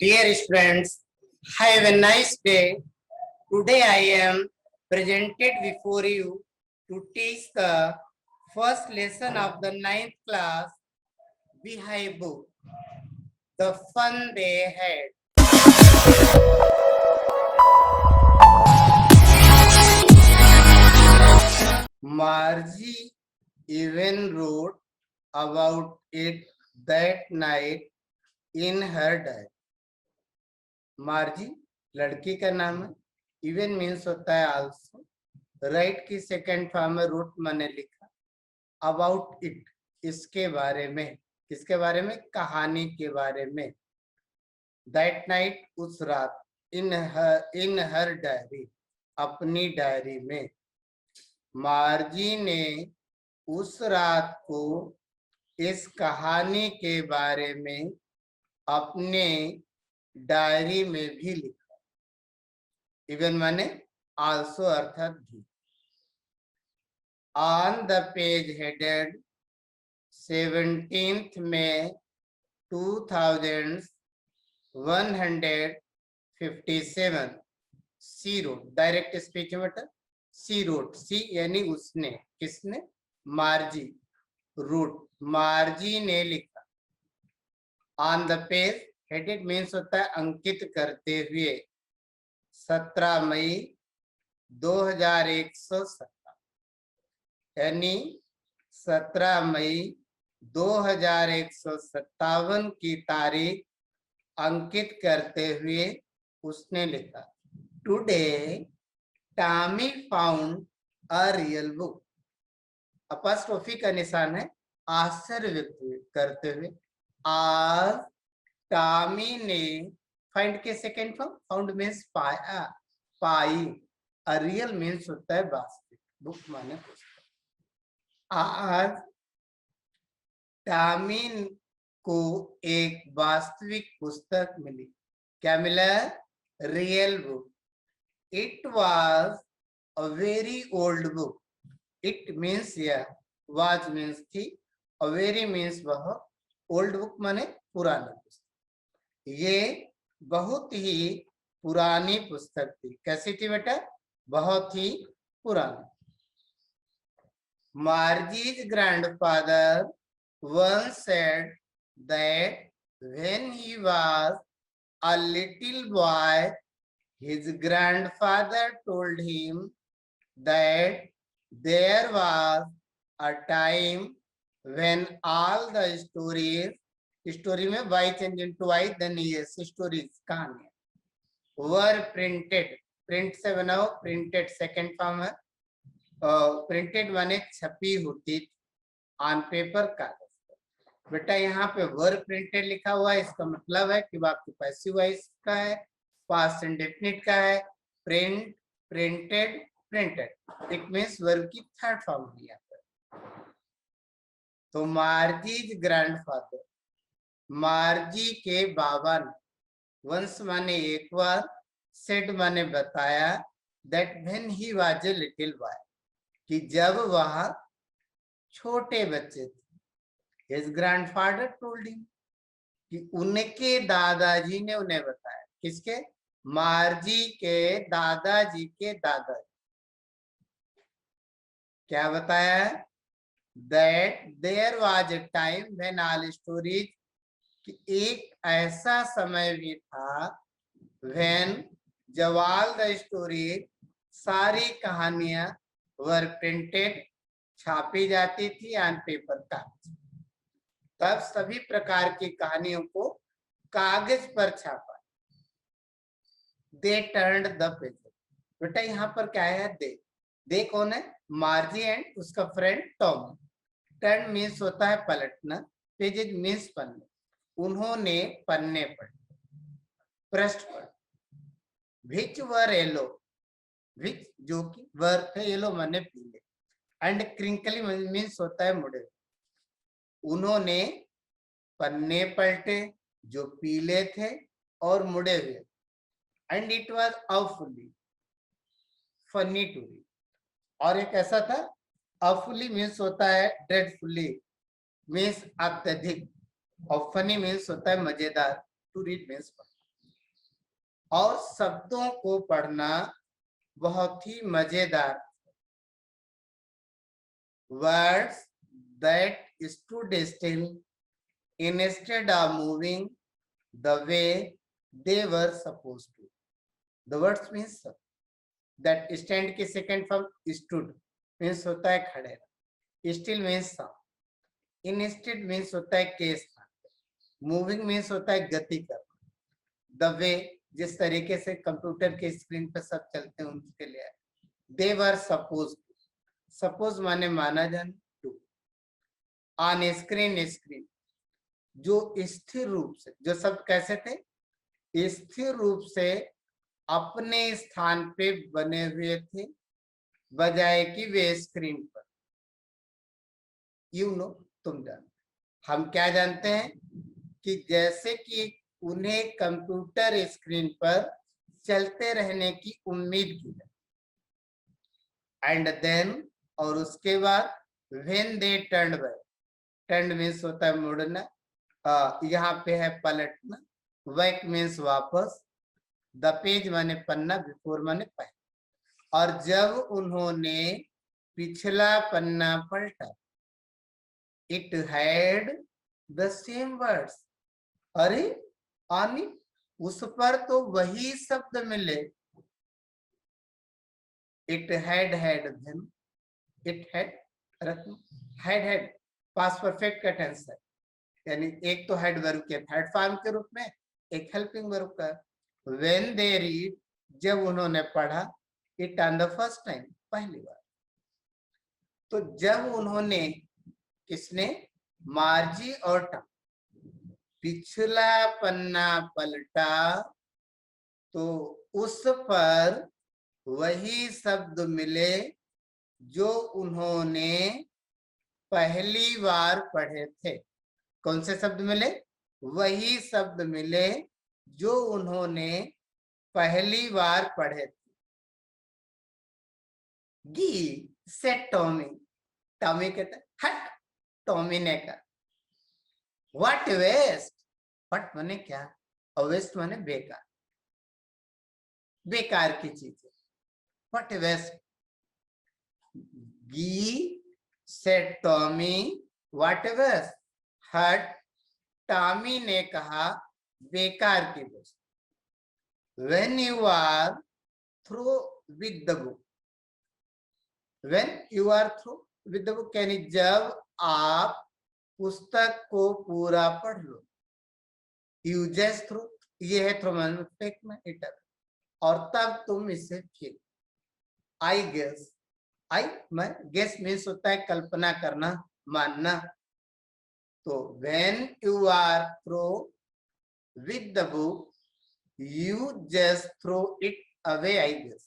Dear students, have a nice day. Today I am presented before you to teach the first lesson of the 9th class, Beehive book, The Fun They Had. Margie even wrote about it that night in her diary. मार्जी लड़की का नाम है, even means होता है also, right की second form में root मैंने लिखा, अबाउट इट इसके बारे में, किसके बारे में, कहानी के बारे में, दैट नाइट उस रात, इन हर डायरी अपनी डायरी में, मार्जी ने उस रात को इस कहानी के बारे में अपने डायरी में भी लिखा, इवन माने आल्सो अर्थात भी। On the page headed 17th May 2157 she wrote, direct speech में सी रोट, सी यानी उसने, किसने, मार्जी, रूट मार्जी ने लिखा, on the page headed means होता है अंकित करते हुए, 17 मई 2157 यानी 17 मई 2157 की तारीख अंकित करते हुए उसने लिखा, today Tommy found a real book, apostrophe का निशान है, आश्चर्य व्यक्त करते हुए, आज टॉमी ने, फाइंड के सेकेंड फॉर्म, फाउंड मीन्स पाया, पाई, अ रियल मीन्स होता है वास्तविक, बुक माने पुस्तक, आज टॉमी को एक वास्तविक पुस्तक मिली, क्या मिला, real book, it was a very old book, it means या, वाज मीन्स थी, अ वेरी मीन्स वह, ओल्ड बुक माने पुरानी पुस्तक, ये बहुत ही पुरानी पुस्तक थी, कैसी थी बेटा, बहुत ही पुरानी। Margie's grandfather once said that when he was a little boy, his grandfather told him that there was a time when all the stories, story में y change into y, then yes, stories, कहानियां, were printed, print से बनाओ, printed second form है, printed माने छपी होती, on paper, कागज पर। बेटा यहाँ पे वर प्रिंटेड लिखा हुआ है, इसका मतलब है कि वो आपके पैसिव वॉइस का है, पास्ट इंडेफिनिट का है, print, printed, printed, it means verb की थर्ड फॉर्म है यहाँ पर। तो मार्जीज ग्रैंडफादर, मार्जी के बाबा ने, वंस माने एक बार, सेड माने बताया, that when he was a little boy, कि जब वह छोटे बच्चे थे, हिज ग्रैंडफादर टोल्ड हिम, कि उनके दादाजी ने उन्हें बताया, किसके, मार्जी के दादाजी के दादाजी, क्या बताया है, that there was a time when all stories, कि एक ऐसा समय भी था, व्हेन जब ऑल द स्टोरीज, सारी कहानियां, वर प्रिंटेड, छापी जाती थी, ऑन पेपर, कागज, तब सभी प्रकार की कहानियों को कागज पर छापा, दे टर्न्ड द पेज, बेटा यहाँ पर क्या है, दे कौन है, मार्जी एंड उसका फ्रेंड टॉम, टर्न मीन्स होता है पलटना, पेजेज मीन्स पन्ने, उन्होंने पन्ने पढ़े, पृष्ठ पढ़े, विच वर येलो, विच जो कि वर थे, येलो माने पीले, एंड क्रिंकली मीन्स होता है मुड़े, उन्होंने पन्ने पलटे जो पीले थे और मुड़े हुए, and it was awfully funny to read, और एक ऐसा था, awfully मीन्स होता है ड्रेडफुली, मीन्स अत्यधिक, और फनी मीन्स होता है मजेदार, टू रीड मीन्स, और शब्दों को पढ़ना बहुत ही मजेदार। Words that stood still instead of moving the way they were supposed to. The words means that stand के second form stood means होता है खड़े, still means instead means होता है के स्थान, moving means होता है गति करना, the way जिस तरीके से कंप्यूटर के स्क्रीन पर सब चलते हैं उनके लिए, they were supposed to, suppose माने माना जाना, to, on screen screen जो स्थिर रूप से, जो सब कैसे थे, स्थिर रूप से अपने स्थान पे बने हुए थे, बजाय कि वे स्क्रीन पर। यू नो, तुम जानते, हम क्या जानते हैं कि जैसे कि उन्हें कंप्यूटर स्क्रीन पर चलते रहने की उम्मीद की है। एंड देन, और उसके बाद when they turned back, turn means होता है मुड़ना, यहाँ पे है पलटना, बैक मीन्स वापस, द पेज माने पन्ना, बिफोर माने पहले, और जब उन्होंने पिछला पन्ना पलटा, it had the same words, अरे आनी उस पर तो वही शब्द मिले, it had them, it had passed perfect का टेंस है, यानी एक तो हेड वर्ब के थर्ड फॉर्म के रूप में, एक हेल्पिंग वर्ब का। व्हेन दे रीड, जब उन्होंने पढ़ा, it on the first time, पहली बार। तो जब उन्होंने, किसने, मार्जी और टॉम, पिछला पन्ना पलटा तो उस पर वही शब्द मिले जो उन्होंने पहली बार पढ़े थे। कौन से शब्द मिले? वही शब्द मिले जो उन्होंने पहली बार पढ़े थे। गी सेड टॉमी, टॉमी कहता है हट, टॉमी ने कहा। व्हाट वेस्ट, व्हाट माने क्या, और वेस्ट माने बेकार, बेकार की चीज। What waste, he said Tommy what waste, हट, टॉमी ने कहा बेकार की वस्तु। When you are through with the book, when you are through with the book यानी जब आप पुस्तक को पूरा पढ़ लो। यू जस्ट थ्रू, ये है थ्रू में फेक में इटर, और तब तुम इसे फेंक। आई गेस, आई मैं, गेस मीन्स होता है कल्पना करना, मानना। तो when you are through with the book you just throw it away, I guess.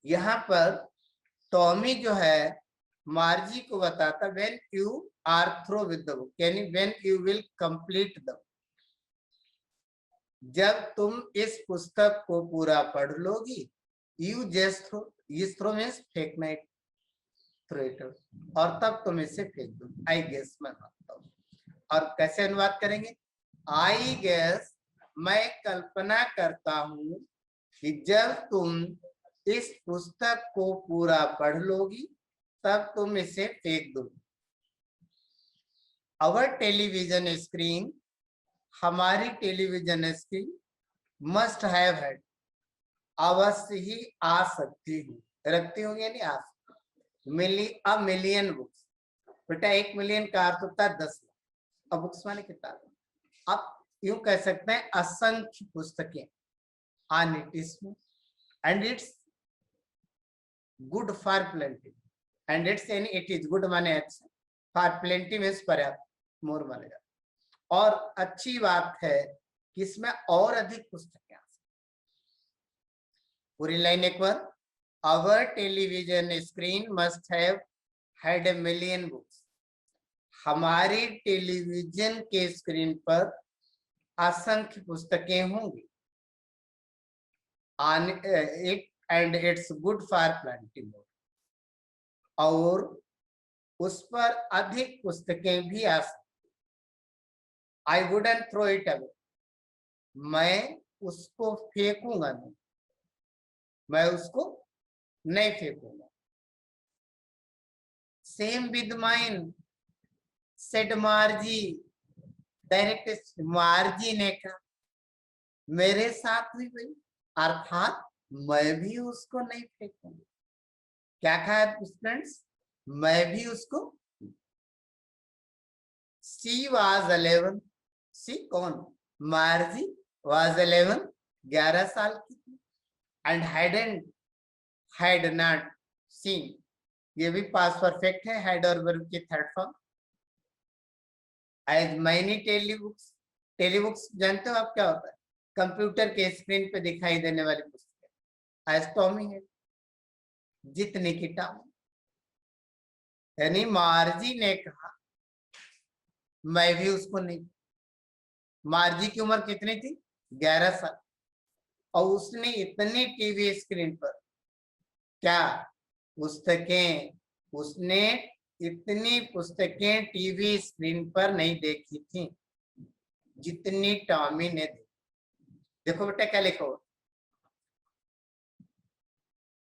यहां पर टॉमी जो है मार्जी को बताता when you are through with the book, यानी when you will complete the, जब तुम इस पुस्तक को पूरा पढ़ लोगी। यू जस्ट थ्रो, इस थ्रो मीन्स फेंकना, इट थ्रो इट, और तब तुम इसे फेंक दो। आई गेस मैं मानता हूँ। और कैसे अनुवाद करेंगे? आई गेस, मैं कल्पना करता हूं कि जब तुम इस पुस्तक को पूरा पढ़ लोगी तब तुम इसे फेंक दो। अवर टेलीविजन स्क्रीन, हमारी television screen, must have had, अवश्य ही आ सकती हूँ, रखती हूँ यानी आ सकती। अ मिलियन बुक्स, बेटा 1 मिलियन का अर्थ होता है 10 लाख, अब बुक्स माने किताब। अब यूं कह सकते हैं असंख्य पुस्तकें, on it is, and it's good for plenty, and it's यानी इट इज गुड माने अच्छा, फॉर प्लेंटी मीन्स पर्याप्त, मोर मानेगा। और अच्छी बात है कि इसमें और अधिक पुस्तकें आ सकती। पूरी लाइन एक बार, our television screen must have had a million books, हमारी टेलीविजन के स्क्रीन पर असंख्य पुस्तकें होंगी। On it and it's good for plenty more, और उस पर अधिक पुस्तकें भी आ सकती। I wouldn't throw it away, मैं उसको फेंकूंगा नहीं, मैं उसको नहीं फेंकूंगा। Same with mine said Margie, direct Margie ने कहा मेरे साथ भी वही, अर्थात मैं भी उसको नहीं फेंकूंगा। क्या कहा स्टूडेंट्स, मैं भी उसको। सी वाज 11, सी कौन, मार्जी वाज 11, 11 साल की थी। एंड हैड नॉट सीन, ये भी पास्ट परफेक्ट है, हैड और वर्ब की थर्ड फॉर्म। एज मैनी टेलीबुक्स, टेलीबुक्स जानते हो आप क्या होता है, कंप्यूटर के स्क्रीन पे दिखाई देने वाली पुस्तक। एज टॉमी है, जितने की टॉमी, यानी मार्जी ने कहा मैं भी उसको नहीं। मार्जी की उम्र कितनी थी, 11 साल, और उसने इतनी टीवी स्क्रीन पर क्या पुस्तकें, उसने इतनी पुस्तकें टीवी स्क्रीन पर नहीं देखी थी जितनी टॉमी ने देखी। देखो बेटा क्या लिखो,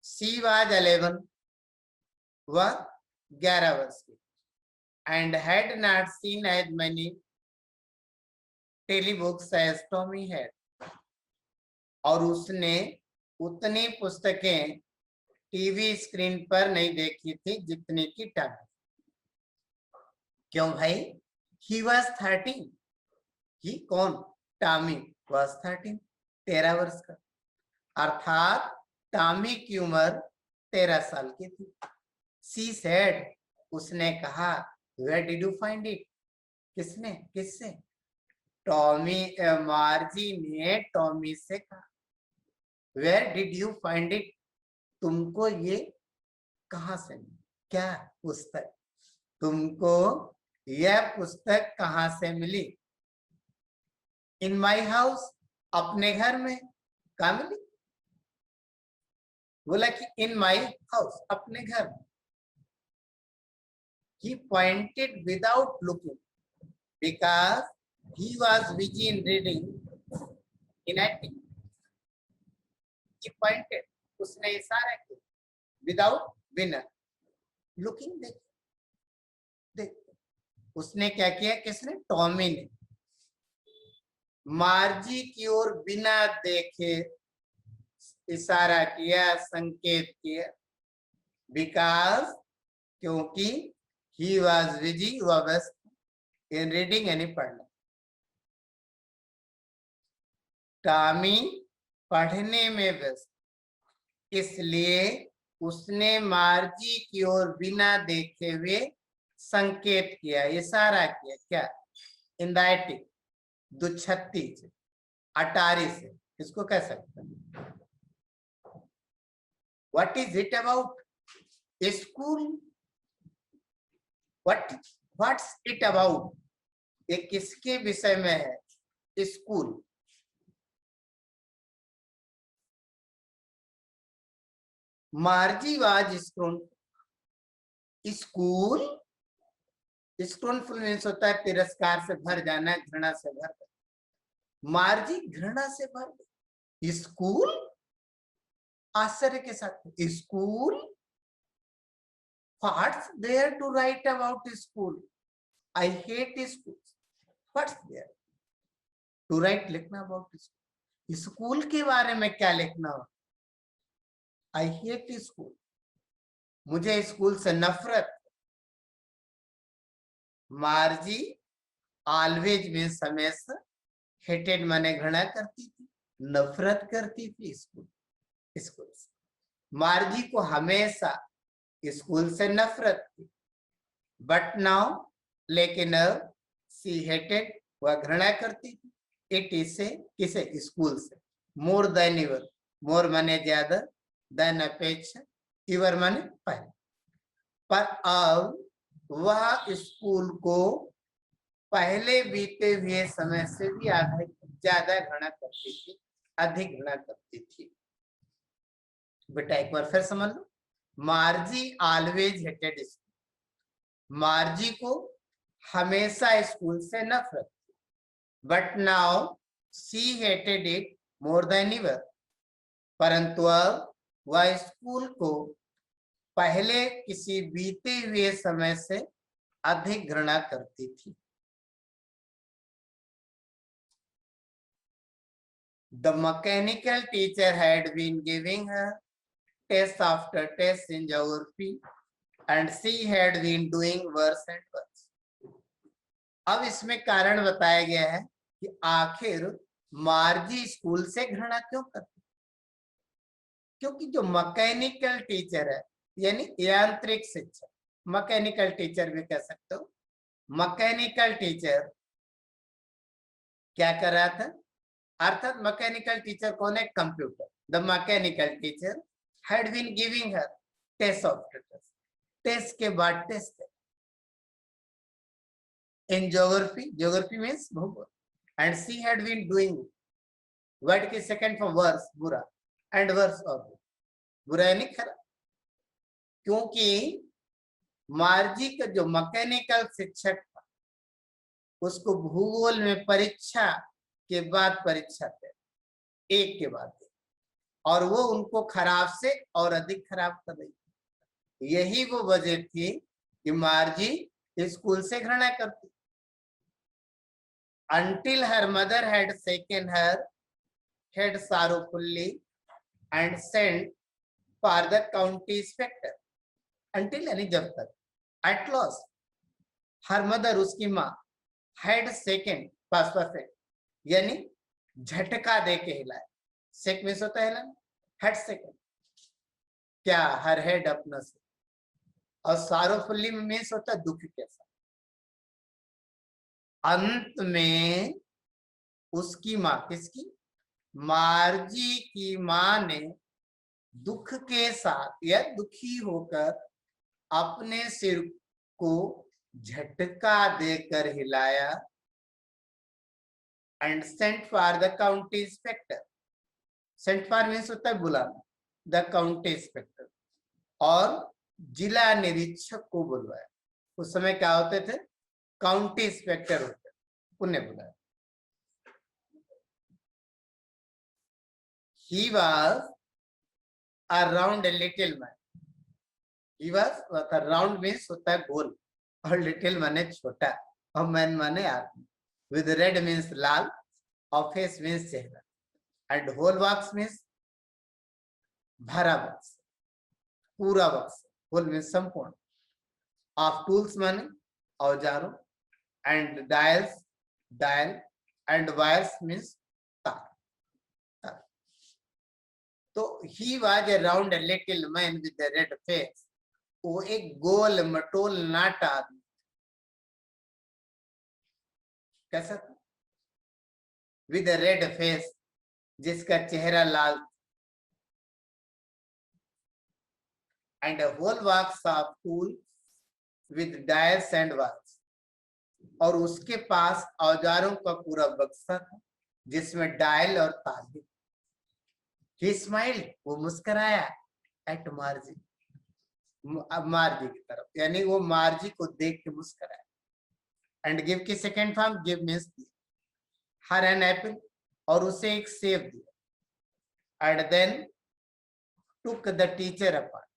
सी वाज 11, वह 11 वर्ष की, and had not seen as many telebooks as Tommy had, और उसने उतनी पुस्तकें टीवी स्क्रीन पर नहीं देखी थी जितनी की टॉमी। क्यों भाई, ही वॉज 13, ही कौन, टॉमी वॉज 13, 13 वर्ष का, अर्थात टॉमी की उम्र 13 साल की थी। सी सेड, उसने कहा, where did you find it, किसने, किससे, टॉमी, मार्जी ने टॉमी से कहा, where did you find it, तुमको ये कहां से मिली, क्या पुस्तक, तुमको यह पुस्तक कहां से मिली। इन माई हाउस, अपने घर में, कहा मिली, बोला कि इन माई हाउस, अपने घर में। He pointed without looking because he was busy in reading in acting. He pointed, उसने इशारा किया, without winner, looking, देख देख, उसने क्या किया, किसने, टॉमी ने मार्जी की ओर बिना देखे इशारा किया, संकेत किया, बिकॉज, क्योंकि, ही वॉज बिजी, वह व्यस्त इन रीडिंग यानी पढ़ना। टॉमी पढ़ने में व्यस्त, इसलिए उसने मार्जी की ओर बिना देखे हुए संकेत किया, इशारा किया, क्या, इंदाइटिक, दुछत्ती से, अटारी से, इसको कह सकते हैं। What is it about, school, what's it about, ये किसके विषय में है, school. Margie was scornful, school, scornful means होता है तिरस्कार से भर जाना, घृणा से भर जाना। मार्जी घृणा से भर गई, स्कूल, आश्चर्य के साथ, school, what's there to write about school, I hate school, what's there to write, लिखना अबाउट स्कूल, स्कूल के बारे में क्या लिखना हो, आई हेट स्कूल, मुझे स्कूल से नफरत। मार्जी ऑलवेज मीन्स हमेशा, हेटेड माने घृणा करती थी, नफरत करती थी स्कूल, स्कूल से। मार्जी को हमेशा स्कूल से नफरत थी, बट नाउ, लेकिन अब, सी हेटेड, वह घृणा करती थी, इट इज से, किसे, स्कूल से, मोर देन इवर, मोर माने ज्यादा, देन अपेक्षा, इवर माने पहले। पर अब वह स्कूल को पहले बीते हुए समय से भी ज्यादा घृणा करती थी, अधिक घृणा करती थी। बेटा एक बार फिर समझ लो, Margie always hated school, Margie को हमेशा स्कूल से नफरत, but now she hated it more than ever. परंतु अब वह स्कूल को पहले किसी बीते हुए समय से अधिक घृणा करती थी. The mechanical teacher had been giving her test after test in geography and she had been doing worse and worse. अब इसमें कारण बताया गया है कि आखिर मार्जी स्कूल से घृणा क्यों करती. क्योंकि जो मैकेनिकल टीचर है यानी यांत्रिक शिक्षक, मैकेनिकल टीचर भी कह सकते हो, मैकेनिकल टीचर क्या कर रहा था. अर्थात मैकेनिकल टीचर कौन है, computer. The mechanical teacher had been giving her test after test, test के बाद test in geography, geography means भूगोल, and she had been doing word के सेकंड फॉर वर्स, बुरा, एंड वर्स और बुरा यानी खराब. क्योंकि मार्जी का जो मैकेनिकल शिक्षक था उसको भूगोल में परीक्षा के बाद परीक्षा थे, एक के बाद एक, और वो उनको खराब से और अधिक खराब कर रही थी. यही वो वजह थी कि मार्जी स्कूल से घृणा करती. Until her mother had shaken her head sorrowfully and sent for the county inspector. Until यानी जब तक, at last her mother उसकी माँ had shaken past perfect यानी झटका दे के हिलाया. शेक मीन्स होता है ना, हेड सेकंड, क्या हर हेड अपना से, और सारोफुल्ली मीन्स होता है दुख के साथ. अंत में उसकी माँ, किसकी, मार्जी की माँ ने दुख के साथ या दुखी होकर अपने सिर को झटका देकर हिलाया. And sent for the county inspector, sent for means होता है बुलाना, द काउंटी इंस्पेक्टर, और जिला निरीक्षक को बुलवाया. उस समय क्या होते थे, काउंटी इंस्पेक्टर होते, उन्हें बुलाया. He was around a little man. He was around means होता है गोल, और little माने छोटा, और man माने आदमी. With red means लाल, और face means चेहरा, and whole box means भरा बक्स, पूरा बक्स. whole means संपूर्ण. Of tools माने औजारों, and dials, dial, and wires means तार. तो he was around a little man with a red face. वो एक गोल मटोल नाटा आदमी, कैसा था, with a red face, जिसका चेहरा लाल, and a whole box of tools with dials and wires, और उसके पास औजारों का पूरा बक्सा था जिसमें डायल और तार भी. He smiled, वो मुस्कुराया, at मार्जी, मार्जी की तरफ, यानी वो मार्जी को देख के मुस्कुराया. एंड गिव की second form, give means her an apple, और उसे एक सेब दिया. And then took the teacher apart.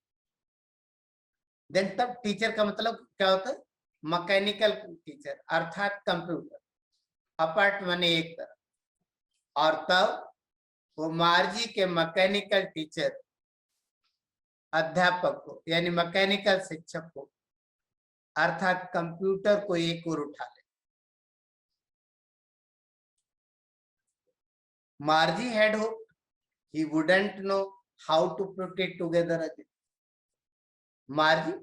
Then तब टीचर का मतलब क्या होता है, मैकेनिकल टीचर अर्थात कंप्यूटर, अपार्ट माने एक तरफ, और तब वो मार्जी के मैकेनिकल टीचर अध्यापक को यानी मैकेनिकल शिक्षक को अर्थात कंप्यूटर को एक और उठा ले. मार्जी had hoped he wouldn't know how to put it together again. मार्जी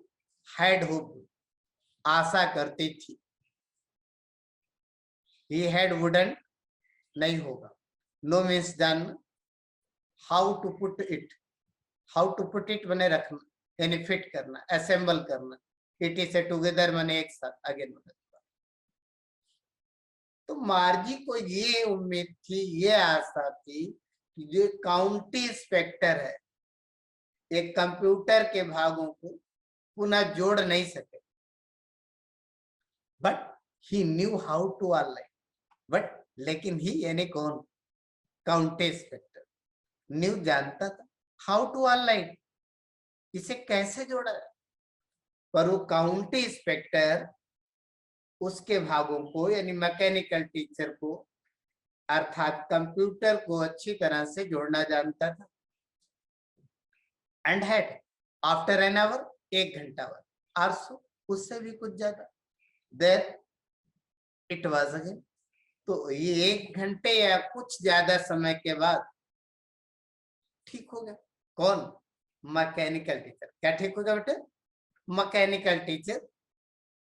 had hoped, आशा करती थी, he had wouldn't नहीं होगा, no means जानना, how to put it, how to put it माने रखना यानी फिट करना, असेंबल करना, it is a together माने एक साथ, अगेन. तो मार्जी को ये उम्मीद थी, ये आशा थी कि जो काउंटी इंस्पेक्टर है एक कंप्यूटर के भागों को पुनः जोड़ नहीं सके. But he knew how to online, but लेकिन ही यानी कौन, काउंटी इंस्पेक्टर। न्यू जानता था हाउ टू ऑनलाइन, इसे कैसे जोड़ा है, पर वो काउंटी इंस्पेक्टर उसके भागों को यानी मैकेनिकल टीचर को अर्थात कंप्यूटर को अच्छी तरह से जोड़ना जानता था। And had after an hour, 1 घंटा बाद, आरसो उससे भी कुछ ज्यादा, देर इट वाज अगेन, तो ये 1 घंटे या कुछ ज्यादा समय के बाद ठीक हो गया। कौन? Mechanical teacher. क्या ठीक हो गया बेटे? मैकेनिकल टीचर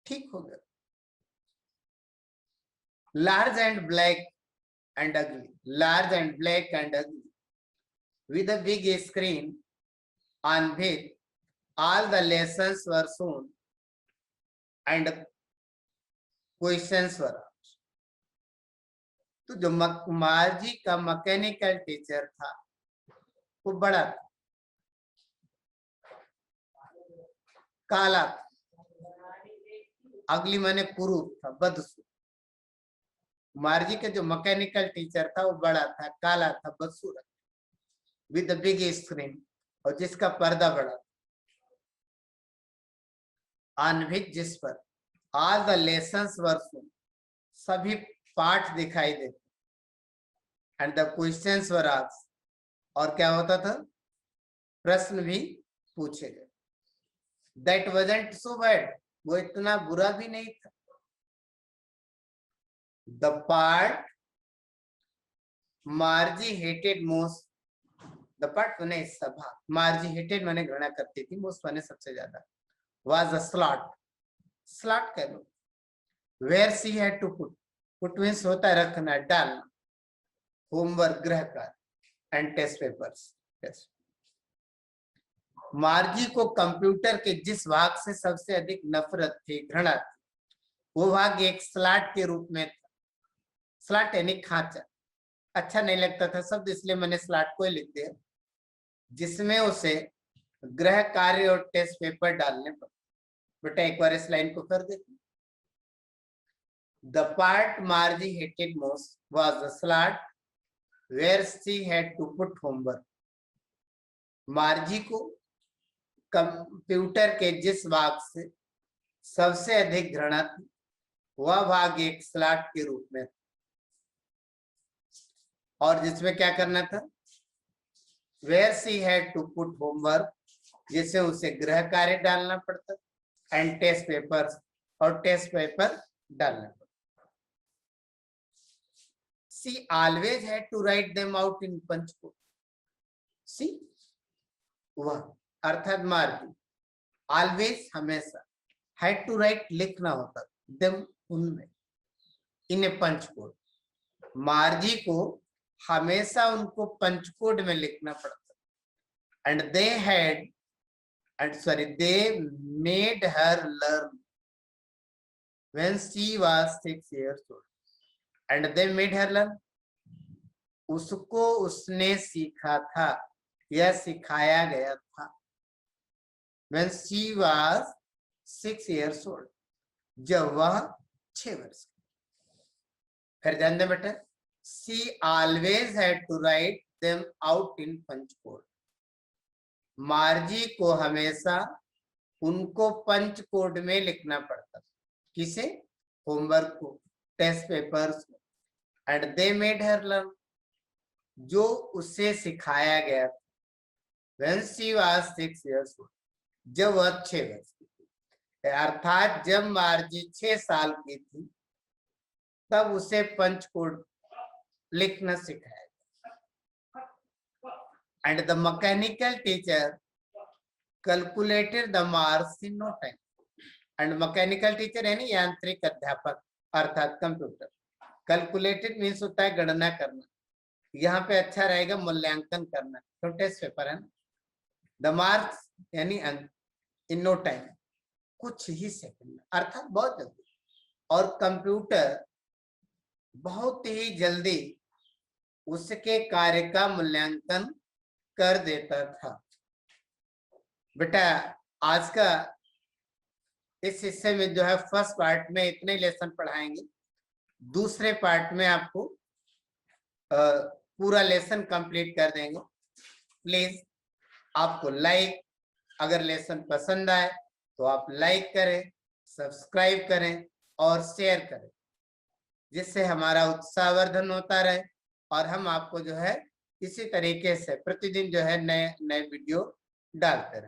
ठीक हो गया। लार्ज एंड ब्लैक एंड अगली, लार्ज एंड ब्लैक एंड अगली with a big screen on which all the lessons were shown and questions were asked. तो जो मार्जी का मैकेनिकल टीचर था वो बड़ा था, काला था, अगली माने कुरूप था, बदसूरत। मार्जी का जो मैकेनिकल टीचर था वो बड़ा था, काला था, बदसूरत, विद द बिग स्क्रीन, और जिसका पर्दा बड़ा, ऑन विच, जिस पर, all the lessons were shown, सभी पाठ दिखाई देते, and the questions were asked, और क्या होता था? प्रश्न भी पूछे गए। दैट वाजंट सो बैड, वो इतना बुरा भी नहीं था। The part Margie hated most, the part माने सभा, मार्जी हेटेड माने घृणा करती थी, मोस्ट माने सबसे ज्यादा, वाज अ स्लॉट, स्लॉट कह लो, where she had to put means होता है रखना, डालना, होमवर्क, गृह कार्य, एंड टेस्ट पेपर्स। मार्जी को कंप्यूटर के जिस भाग से सबसे अधिक नफरत थी, घृणा थी, वो भाग एक स्लॉट के रूप में था। स्लॉट यानी खांचा, अच्छा नहीं लगता था शब्द, इसलिए मैंने स्लॉट को ही लिख दिया, जिसमें उसे गृह कार्य और टेस्ट पेपर डालने पड़े। बेटा एक बार इस लाइन को कर देते। The part Margie hated most was the slot where she had to put homework. Margie को कंप्यूटर के जिस भाग से सबसे अधिक घृणा थी, वह भाग एक स्लॉट के रूप में, और जिसमें क्या करना था? Where she had to put homework, जिसे उसे गृह कार्य डालना पड़ता, एंड टेस्ट पेपर्स, और टेस्ट पेपर डालना पड़ता। She always had to write them out in punch code. She, वह अर्थात मार्जी, ऑलवेज हमेशा, हैड टू राइट लिखना होता, देम उनमें, इन ए पंच कोड, मार्जी को हमेशा उनको पंच कोड में लिखना पड़ता, and they had, and sorry, they made her learn when she was 6 years old, and they made her learn, उसको उसने सीखा था या सिखाया गया था, when she was 6 years old, जब वह 6 वर्ष की। फिर ध्यान दें बेटा, she always had to write them out in punch code, मार्जी को हमेशा उनको पंच कोड में लिखना पड़ता, किसे? होमवर्क को, टेस्ट पेपर्स को, and they made her learn, जो उसे सिखाया गया था, when she was 6 years old, जब वह 6 वर्ष की थी, अर्थात जब मार्जी 6 साल की थी तब उसे पंच कोड लिखना सिखाया गया। And the mechanical teacher calculated the marks in no time, and mechanical teacher यानी यांत्रिक अध्यापक अर्थात कंप्यूटर, कैलकुलेटेड मीन्स होता है गणना करना, यहाँ पे अच्छा रहेगा मूल्यांकन करना, तो टेस्ट पेपर है ना। द मार्क्स यानी अंक, इन नो टाइम, कुछ ही सेकंड में, अर्थात बहुत जल्दी, और कंप्यूटर बहुत ही जल्दी उसके कार्य का मूल्यांकन कर देता था। बेटा आज का इस हिस्से में जो है फर्स्ट पार्ट में इतने लेसन पढ़ाएंगे, दूसरे पार्ट में आपको पूरा लेसन कंप्लीट कर देंगे। प्लीज आपको लाइक, अगर लेसन पसंद आए तो आप लाइक करें, सब्सक्राइब करें और शेयर करें, जिससे हमारा उत्साहवर्धन होता रहे और हम आपको जो है इसी तरीके से प्रतिदिन जो है नए नए वीडियो डालते रहें।